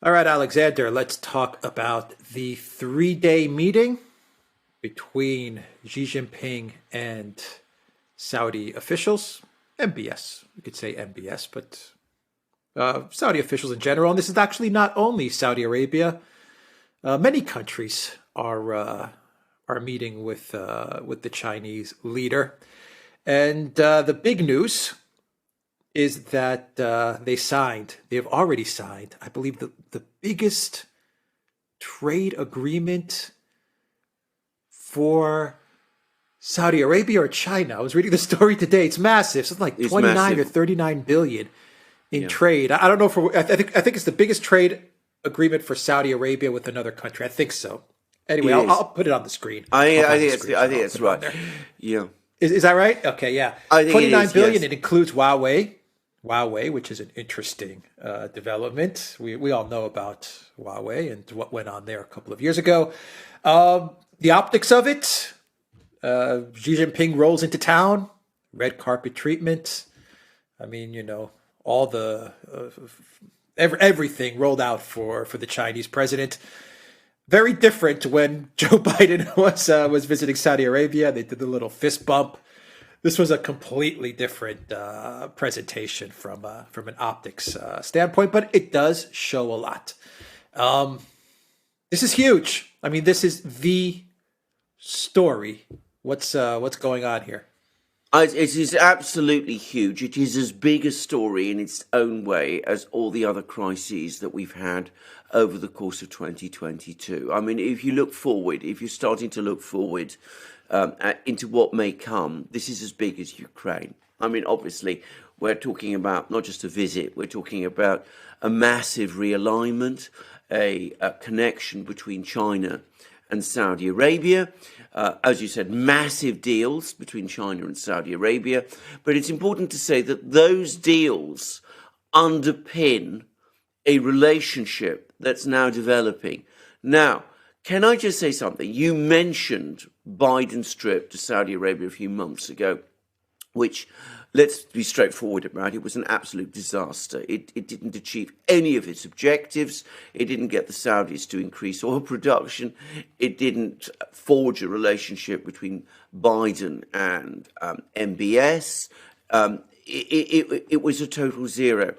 All right, Alexander, let's talk about the 3 day meeting between Xi Jinping and Saudi officials. MBS, we could say MBS, but Saudi officials in general. And this is actually not only Saudi Arabia. Many countries are meeting with the Chinese leader. And the big news is that they've already signed, I believe, the biggest trade agreement for Saudi Arabia or China. I was reading the story today. It's massive. It's like 29 or 39 billion in trade. I don't know I think it's the biggest trade agreement for Saudi Arabia with another country. I think so. Anyway, I'll put it on the screen. I think it's right. Yeah. Is that right? Okay, yeah. I think 29 billion. yes. It includes Huawei, which is an interesting development. We all know about Huawei and what went on there a couple of years ago. The optics of it, Xi Jinping rolls into town, red carpet treatment. I mean, all the everything rolled out for the Chinese president. Very different when Joe Biden was visiting Saudi Arabia. They did the little fist bump. This was a completely different presentation from an optics standpoint, but it does show a lot. This is huge. I mean, this is the story. What's going on here? It is absolutely huge. It is as big a story in its own way as all the other crises that we've had over the course of 2022. I mean, if you're starting to look forward into what may come, this is as big as Ukraine. I mean, obviously, we're talking about not just a visit, we're talking about a massive realignment, a connection between China and Saudi Arabia. As you said, massive deals between China and Saudi Arabia. But it's important to say that those deals underpin a relationship that's now developing. Now, can I just say something? You mentioned Biden's trip to Saudi Arabia a few months ago, which, let's be straightforward about it, was an absolute disaster. It didn't achieve any of its objectives. It didn't get the Saudis to increase oil production. It didn't forge a relationship between Biden and MBS. It was a total zero.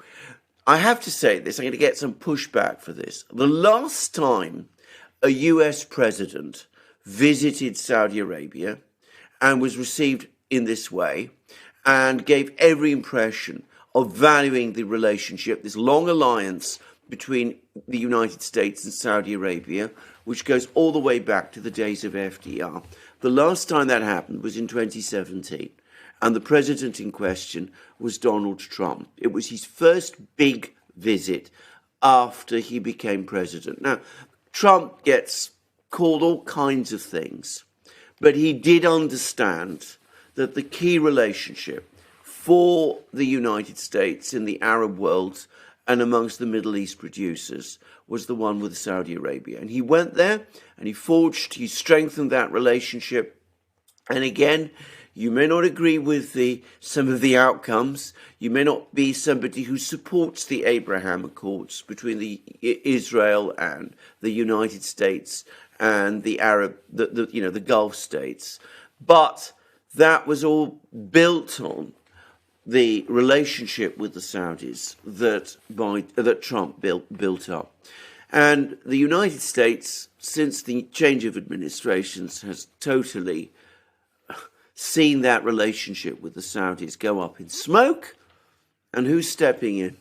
I have to say this, I'm going to get some pushback for this. The last time a US president visited Saudi Arabia and was received in this way and gave every impression of valuing the relationship, this long alliance between the United States and Saudi Arabia, which goes all the way back to the days of FDR. The last time that happened was in 2017. And the president in question was Donald Trump. It was his first big visit after he became president. Now, Trump gets called all kinds of things, but he did understand that the key relationship for the United States in the Arab world and amongst the Middle East producers was the one with Saudi Arabia. And he went there and he strengthened that relationship. And again, you may not agree with some of the outcomes. You may not be somebody who supports the Abraham Accords between Israel and the United States and the Gulf states. But that was all built on the relationship with the Saudis that Trump built up. And the United States, since the change of administrations, has totally seen that relationship with the Saudis go up in smoke. And who's stepping in?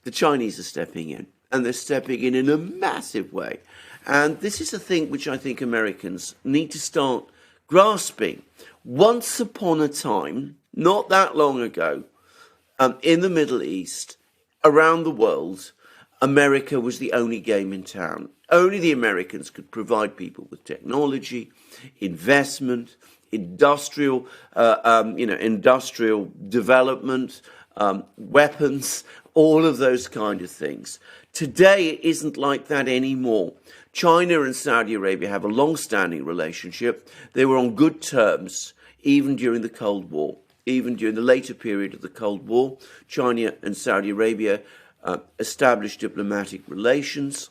The Chinese are stepping in. And they're stepping in a massive way. And this is a thing which I think Americans need to start grasping. Once upon a time, not that long ago, in the Middle East, around the world, America was the only game in town. Only the Americans could provide people with technology, investment, industrial development, weapons, all of those kind of things. Today, it isn't like that anymore. China and Saudi Arabia have a long-standing relationship. They were on good terms even during the Cold War. Even during the later period of the Cold War, China and Saudi Arabia established diplomatic relations.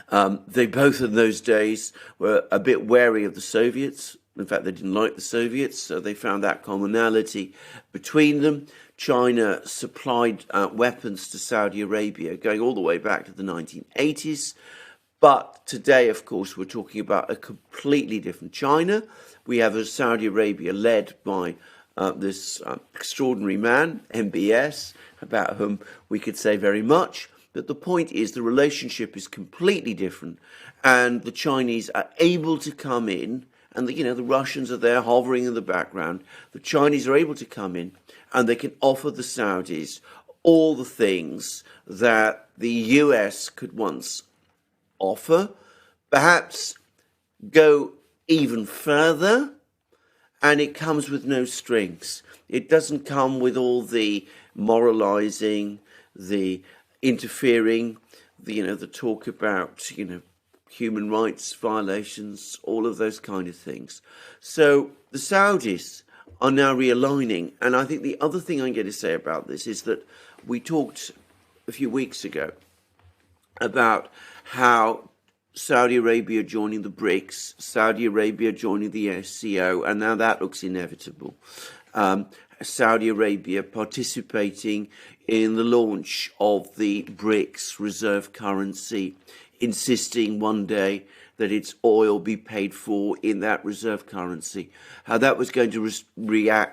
They both in those days were a bit wary of the Soviets. In fact, they didn't like the Soviets, so they found that commonality between them. China supplied weapons to Saudi Arabia going all the way back to the 1980s. But today, of course, we're talking about a completely different China. We have a Saudi Arabia led by this extraordinary man, MBS, about whom we could say very much. But the point is the relationship is completely different. And the Chinese are able to come in, and the Russians are there hovering in the background. The Chinese are able to come in, and they can offer the Saudis all the things that the US could once offer, perhaps go even further, and it comes with no strings. It doesn't come with all the moralizing, the interfering, the talk about, human rights violations, all of those kind of things. So the Saudis are now realigning. And I think the other thing I'm going to say about this is that we talked a few weeks ago about how Saudi Arabia joining the BRICS, Saudi Arabia joining the SCO, and now that looks inevitable. Saudi Arabia participating in the launch of the BRICS reserve currency, insisting one day that its oil be paid for in that reserve currency. How that was going to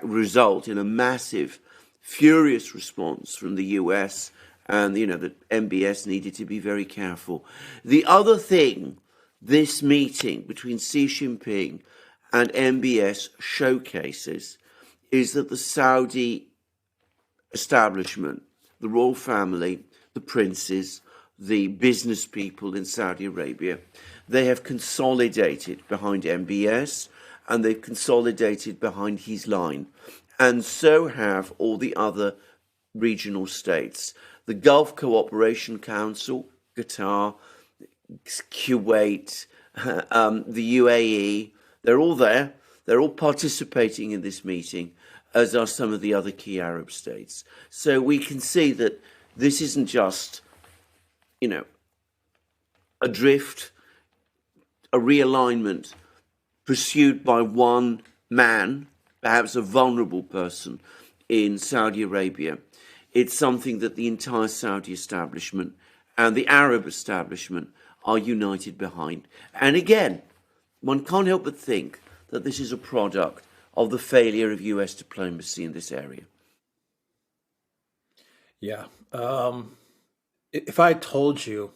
result in a massive, furious response from the US, and that MBS needed to be very careful. The other thing this meeting between Xi Jinping and MBS showcases is that the Saudi establishment, the royal family, the princes, the business people in Saudi Arabia, they have consolidated behind MBS, and they've consolidated behind his line. And so have all the other regional states. The Gulf Cooperation Council, Qatar, Kuwait, the UAE, they're all there. They're all participating in this meeting, as are some of the other key Arab states. So we can see that this isn't just, a drift, a realignment pursued by one man, perhaps a vulnerable person in Saudi Arabia. It's something that the entire Saudi establishment and the Arab establishment are united behind. And again, one can't help but think that this is a product of the failure of US diplomacy in this area. Yeah. If I had told you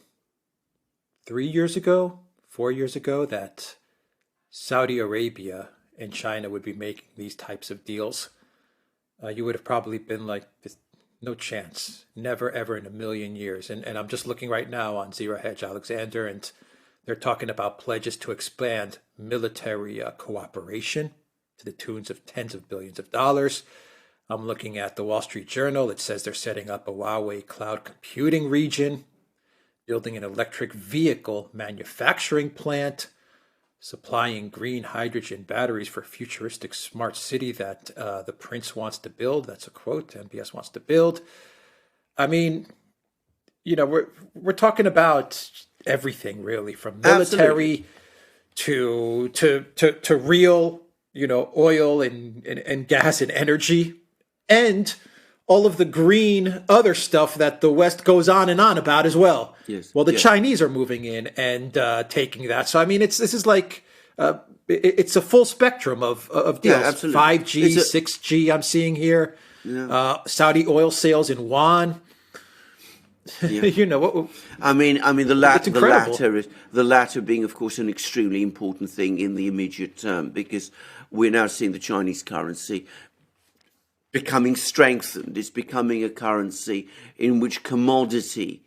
3 years ago, 4 years ago, that Saudi Arabia and China would be making these types of deals, you would have probably been like, no chance, never, ever in a million years. And I'm just looking right now on Zero Hedge Alexander, and they're talking about pledges to expand military cooperation to the tunes of tens of billions of dollars. I'm looking at the Wall Street Journal. It says they're setting up a Huawei cloud computing region, building an electric vehicle manufacturing plant, supplying green hydrogen batteries for a futuristic smart city that the prince wants to build. That's a quote. MBS wants to build. I mean, we're talking about everything really, from military to real, oil and gas and energy, and all of the green other stuff that the West goes on and on about as well. Yes. Well, the Chinese are moving in and taking that. So I mean, this is like it's a full spectrum of deals. Yeah, absolutely. 5G, 6G. I'm seeing here. Yeah. Saudi oil sales in yuan. Yeah. What? I mean, the latter being, of course, an extremely important thing in the immediate term, because we're now seeing the Chinese currency becoming strengthened. It's becoming a currency in which commodities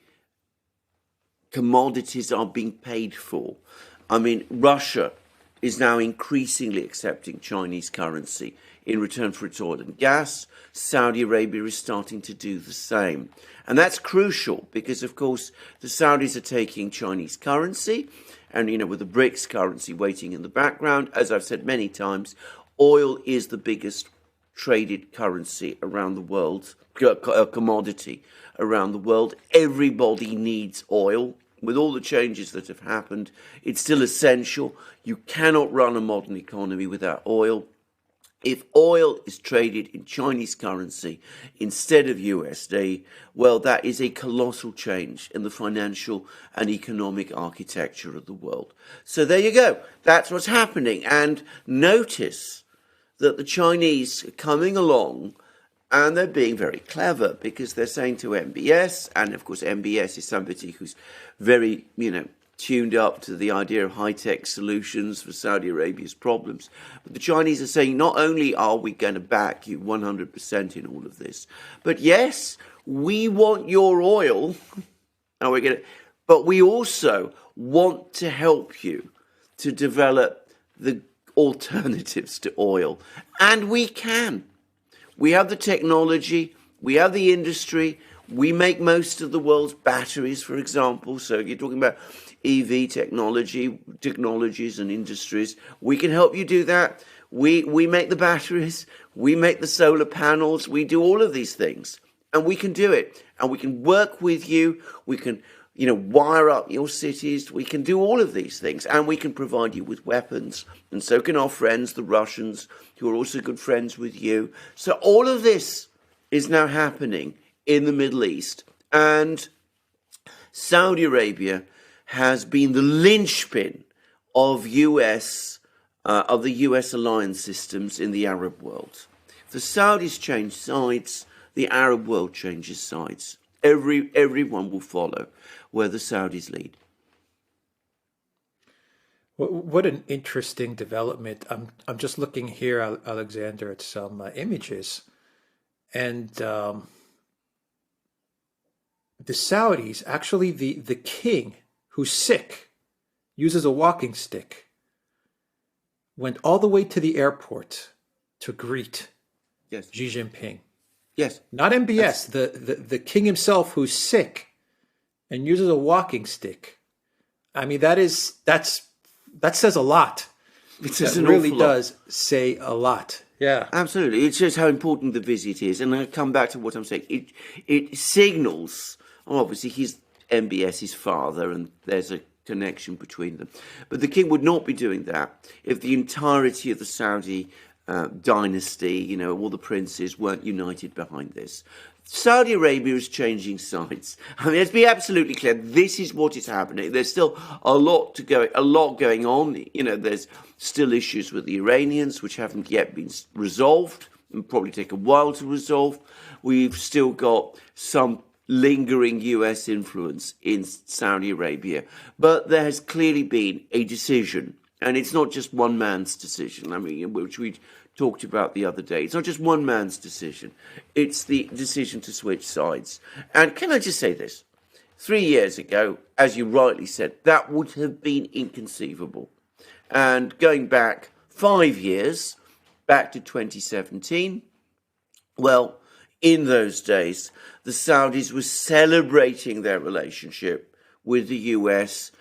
are being paid for. I mean, Russia is now increasingly accepting Chinese currency in return for its oil and gas. Saudi Arabia is starting to do the same. And that's crucial because, of course, the Saudis are taking Chinese currency and, with the BRICS currency waiting in the background. As I've said many times, oil is the biggest traded currency around the world, commodity around the world. Everybody needs oil. With all the changes that have happened, it's still essential. You cannot run a modern economy without oil. If oil is traded in Chinese currency instead of USD, well, that is a colossal change in the financial and economic architecture of the world. So there you go. That's what's happening. And notice that the Chinese are coming along and they're being very clever because they're saying to MBS, and of course MBS is somebody who's very, tuned up to the idea of high-tech solutions for Saudi Arabia's problems. But the Chinese are saying not only are we going to back you 100% in all of this, but yes, we want your oil, but we also want to help you to develop the alternatives to oil. And we can. We have the technology, we have the industry, we make most of the world's batteries, for example. So you're talking about EV technologies and industries. We can help you do that. We make the batteries, we make the solar panels, we do all of these things. And we can do it. And we can work with you. We can, wire up your cities. We can do all of these things. And we can provide you with weapons. And so can our friends, the Russians, who are also good friends with you. So all of this is now happening in the Middle East. And Saudi Arabia has been the linchpin of the US alliance systems in the Arab world. If the Saudis change sides, the Arab world changes sides. Everyone will follow where the Saudis lead. What an interesting development. I'm just looking here, Alexander, at some images, and the Saudis, actually the king who's sick, uses a walking stick, went all the way to the airport to greet Xi Jinping. Yes. Not MBS, the king himself who's sick and uses a walking stick. I mean, that says a lot. It says it really does say a lot. Yeah. Absolutely. It shows how important the visit is. And I come back to what I'm saying. It signals, obviously he's MBS's father and there's a connection between them. But the king would not be doing that if the entirety of the Saudi dynasty, all the princes weren't united behind this. Saudi Arabia is changing sides. I mean, let's be absolutely clear. This is what is happening. There's still a lot going on. There's still issues with the Iranians, which haven't yet been resolved and probably take a while to resolve. We've still got some lingering US influence in Saudi Arabia. But there has clearly been a decision, and it's not just one man's decision, which we talked about the other day. It's not just one man's decision. It's the decision to switch sides. And can I just say this? 3 years ago, as you rightly said, that would have been inconceivable. And going back 5 years, back to 2017, well, in those days, the Saudis were celebrating their relationship with the US.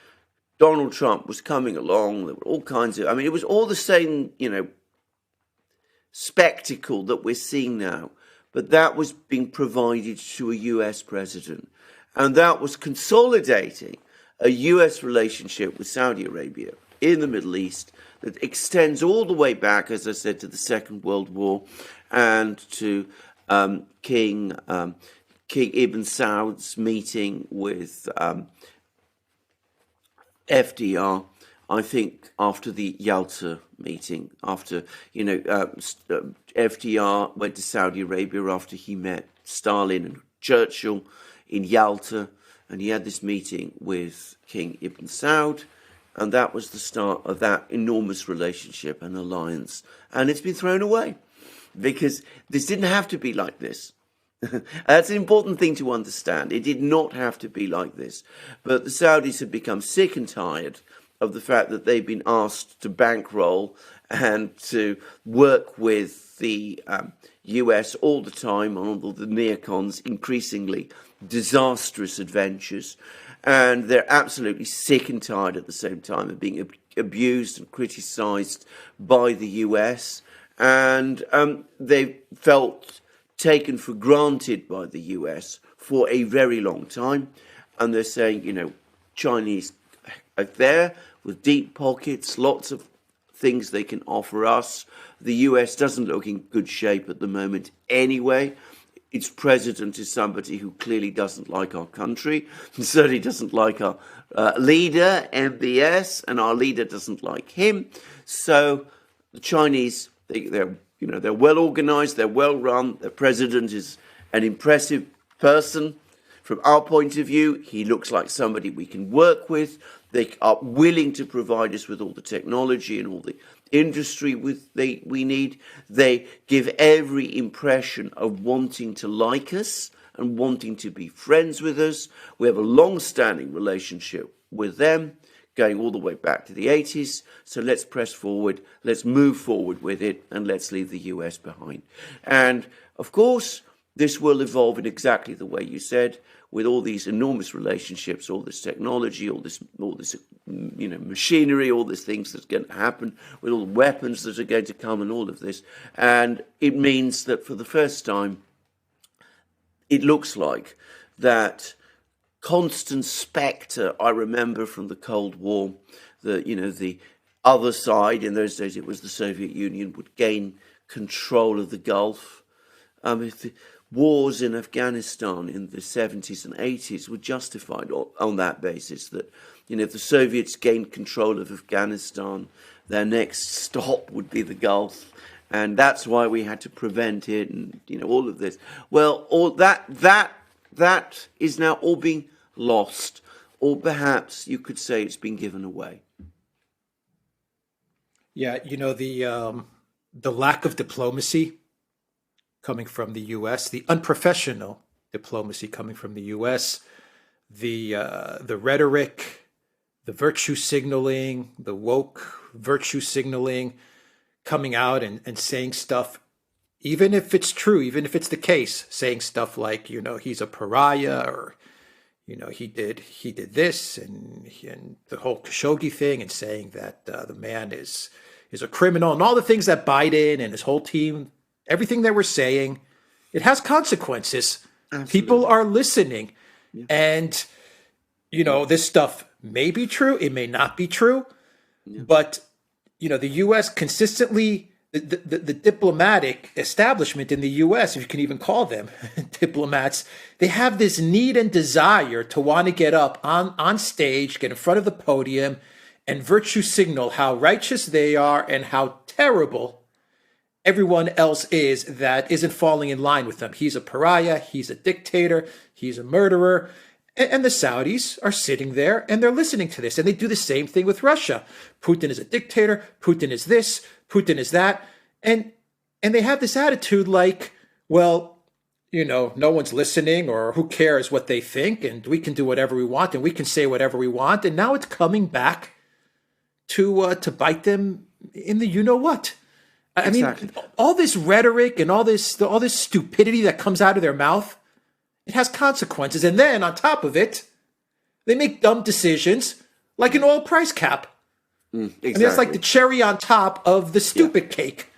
Donald Trump was coming along. There were all kinds of, it was all the same, spectacle that we're seeing now. But that was being provided to a US president. And that was consolidating a US relationship with Saudi Arabia in the Middle East that extends all the way back, as I said, to the Second World War and to King Ibn Saud's meeting with FDR, I think, after the Yalta meeting, after, FDR went to Saudi Arabia after he met Stalin and Churchill in Yalta, and he had this meeting with King Ibn Saud, and that was the start of that enormous relationship and alliance. And it's been thrown away, because this didn't have to be like this. That's an important thing to understand. It did not have to be like this. But the Saudis have become sick and tired of the fact that they've been asked to bankroll and to work with the US all the time on all the neocons' increasingly disastrous adventures. And they're absolutely sick and tired at the same time of being abused and criticized by the US. And they felt taken for granted by the US for a very long time. And they're saying, you know, Chinese are there with deep pockets, lots of things they can offer us. The US doesn't look in good shape at the moment anyway. Its president is somebody who clearly doesn't like our country, and certainly doesn't like our leader, MBS, and our leader doesn't like him. So the Chinese, they're well organized, they're well run. Their president is an impressive person. From our point of view, he looks like somebody we can work with. They are willing to provide us with all the technology and all the industry we need. They give every impression of wanting to like us and wanting to be friends with us. We have a long-standing relationship with them, going all the way back to the 80s. So let's press forward, let's move forward with it, and let's leave the US behind. And of course, this will evolve in exactly the way you said, with all these enormous relationships, all this technology, all this machinery, all these things that's going to happen, with all the weapons that are going to come and all of this. And it means that for the first time, it looks like that constant spectre I remember from the Cold War, the other side, in those days it was the Soviet Union, would gain control of the Gulf. The wars in Afghanistan in the 70s and 80s were justified on that basis, that, if the Soviets gained control of Afghanistan, their next stop would be the Gulf. And that's why we had to prevent it, and all of this. Well, all that is now all being lost, or perhaps you could say it's been given away. Yeah, the lack of diplomacy coming from the U.S., the unprofessional diplomacy coming from the U.S., the rhetoric, the virtue signaling, the woke virtue signaling, coming out and saying stuff, even if it's true, even if it's the case, saying stuff like, he's a pariah, or, he did this, and the whole Khashoggi thing, and saying that the man is a criminal, and all the things that Biden and his whole team, everything they were saying, it has consequences. Absolutely. People are listening. Yeah. And, this stuff may be true, it may not be true, yeah. But the U.S. consistently, the diplomatic establishment in the U.S., if you can even call them diplomats, they have this need and desire to want to get up on stage, get in front of the podium, and virtue signal how righteous they are and how terrible everyone else is that isn't falling in line with them. He's a pariah, he's a dictator, he's a murderer. And the Saudis are sitting there and they're listening to this. And they do the same thing with Russia. Putin is a dictator. Putin is this. Putin is that. And they have this attitude like, well, no one's listening, or who cares what they think, and we can do whatever we want, and we can say whatever we want. And now it's coming back to bite them in the you-know-what. Exactly. I mean, all this rhetoric and all this stupidity that comes out of their mouth, it has consequences. And then on top of it, they make dumb decisions like an oil price cap. Exactly. And it's like the cherry on top of the stupid cake.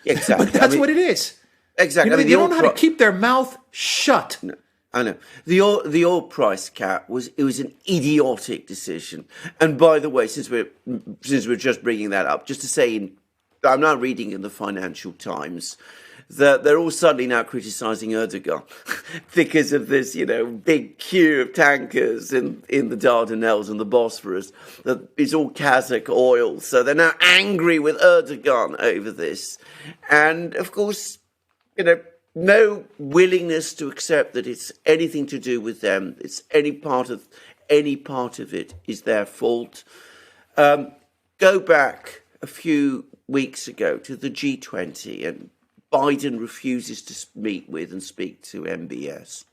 Exactly. But that's what it is. Exactly. They don't know how to keep their mouth shut. No, I know. The oil price cap was an idiotic decision. And by the way, since we're just bringing that up, just to say, I'm now reading in the Financial Times that they're all suddenly now criticising Erdogan because of this, big queue of tankers in the Dardanelles and the Bosphorus. That it's all Kazakh oil. So they're now angry with Erdogan over this. And of course, no willingness to accept that it's anything to do with them. It's any part of it is their fault. Go back a few weeks ago to the G20, and Biden refuses to meet with and speak to MBS.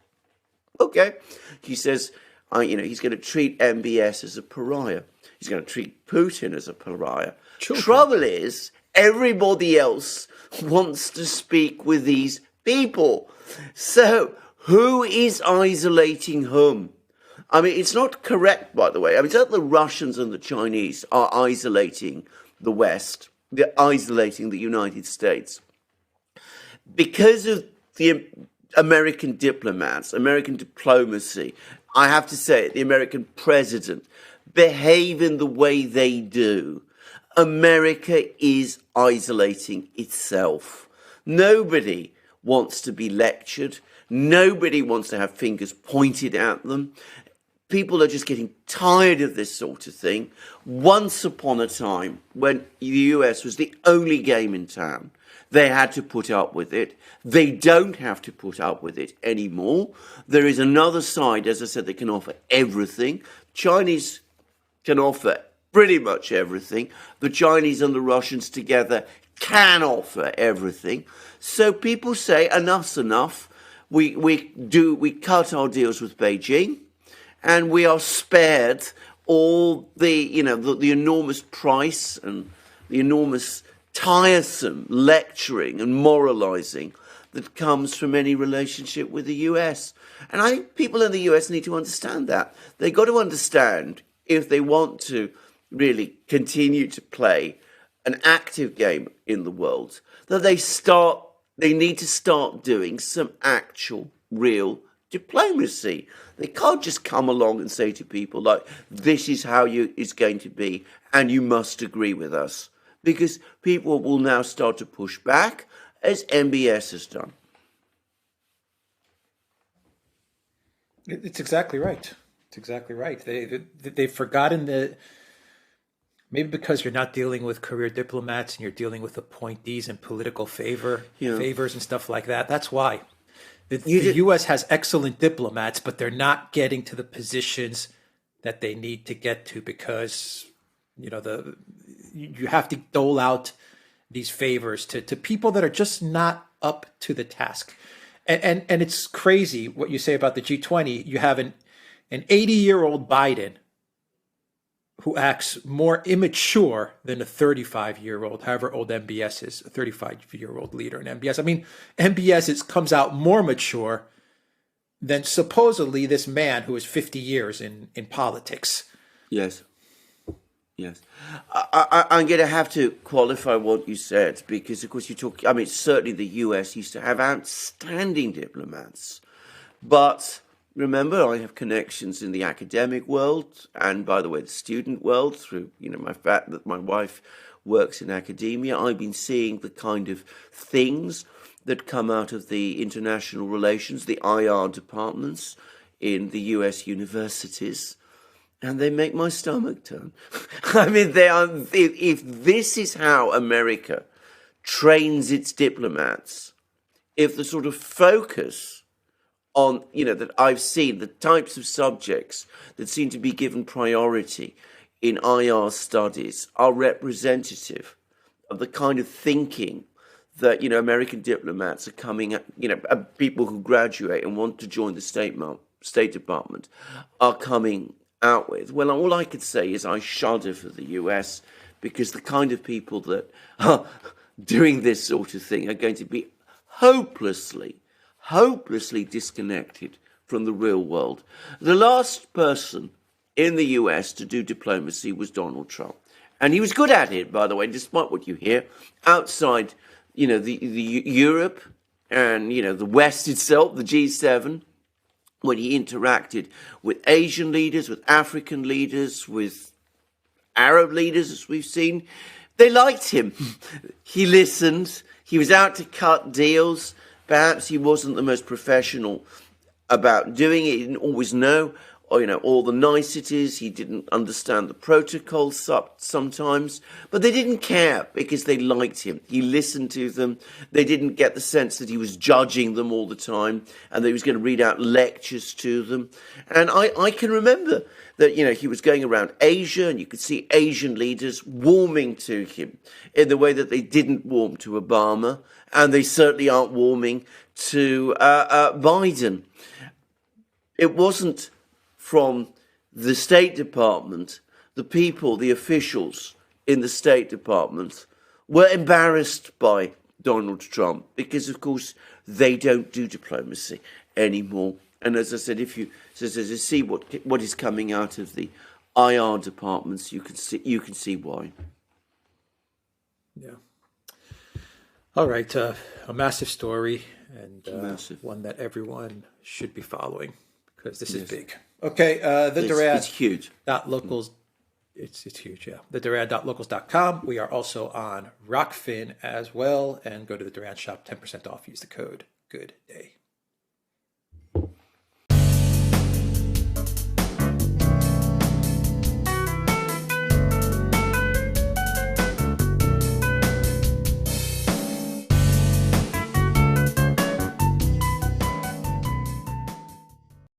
Okay, he says, he's going to treat MBS as a pariah. He's going to treat Putin as a pariah. Trouble is, everybody else wants to speak with these people. So who is isolating whom? I mean, it's not correct, by the way. I mean, it's not the Russians and the Chinese are isolating the West. They're isolating the United States. Because of the American diplomats, American diplomacy, I have to say it, the American president, behave in the way they do, America is isolating itself. Nobody wants to be lectured. Nobody wants to have fingers pointed at them. People are just getting tired of this sort of thing. Once upon a time, when the US was the only game in town, they had to put up with it. They don't have to put up with it anymore. There is another side, as I said, that can offer everything. Chinese can offer pretty much everything. The Chinese and the Russians together can offer everything. So people say, enough's enough. We cut our deals with Beijing, and we are spared all the the enormous price and the enormous tiresome lecturing and moralizing that comes from any relationship with the US. And I think people in the US need to understand that. They've got to understand, if they want to really continue to play an active game in the world, that they need to start doing some actual real diplomacy. They can't just come along and say to people like, this is how it's going to be and you must agree with us, because people will now start to push back, as MBS has done. It's exactly right. It's exactly right. They've forgotten that, maybe because you're not dealing with career diplomats and you're dealing with appointees and political favors and stuff like that. That's why the U.S. has excellent diplomats, but they're not getting to the positions that they need to get to, because you have to dole out these favors to people that are just not up to the task. And it's crazy what you say about the G20. You have an 80-year-old Biden who acts more immature than a 35-year-old, however old MBS is, a 35-year-old leader in MBS. I mean, MBS comes out more mature than supposedly this man who is 50 years in politics. Yes. Yes. I'm going to have to qualify what you said, because, of course, certainly the US used to have outstanding diplomats. But remember, I have connections in the academic world and, by the way, the student world through, my fact that my wife works in academia. I've been seeing the kind of things that come out of the international relations, the IR departments in the US universities. And they make my stomach turn. I mean, if this is how America trains its diplomats, if the sort of focus on, that I've seen, the types of subjects that seem to be given priority in IR studies are representative of the kind of thinking that, American diplomats are coming at, people who graduate and want to join the State Department are coming out with, well, all I could say is I shudder for the US, because the kind of people that are doing this sort of thing are going to be hopelessly disconnected from the real world. The last person in the US to do diplomacy was Donald Trump. And he was good at it, by the way, despite what you hear. Outside, the Europe and, the West itself, the G7, when he interacted with Asian leaders, with African leaders, with Arab leaders, as we've seen, they liked him. He listened. He was out to cut deals. Perhaps he wasn't the most professional about doing it. He didn't always know, all the niceties. He didn't understand the protocols sometimes. But they didn't care, because they liked him. He listened to them. They didn't get the sense that he was judging them all the time and that he was going to read out lectures to them. And I can remember that, he was going around Asia, and you could see Asian leaders warming to him in the way that they didn't warm to Obama, and they certainly aren't warming to Biden. It wasn't from the State Department. The people, the officials in the State Department were embarrassed by Donald Trump, because, of course, they don't do diplomacy anymore. And as I said, if you see what is coming out of the IR departments, you can see why. Yeah. All right. A massive story. and Massive. one that everyone should be following because this is big. Okay, the Duran. It's huge. Locals. It's huge, yeah. The Duran.locals.com. We are also on Rockfin as well, and go to the Duran shop, 10% off. Use the code Good Day.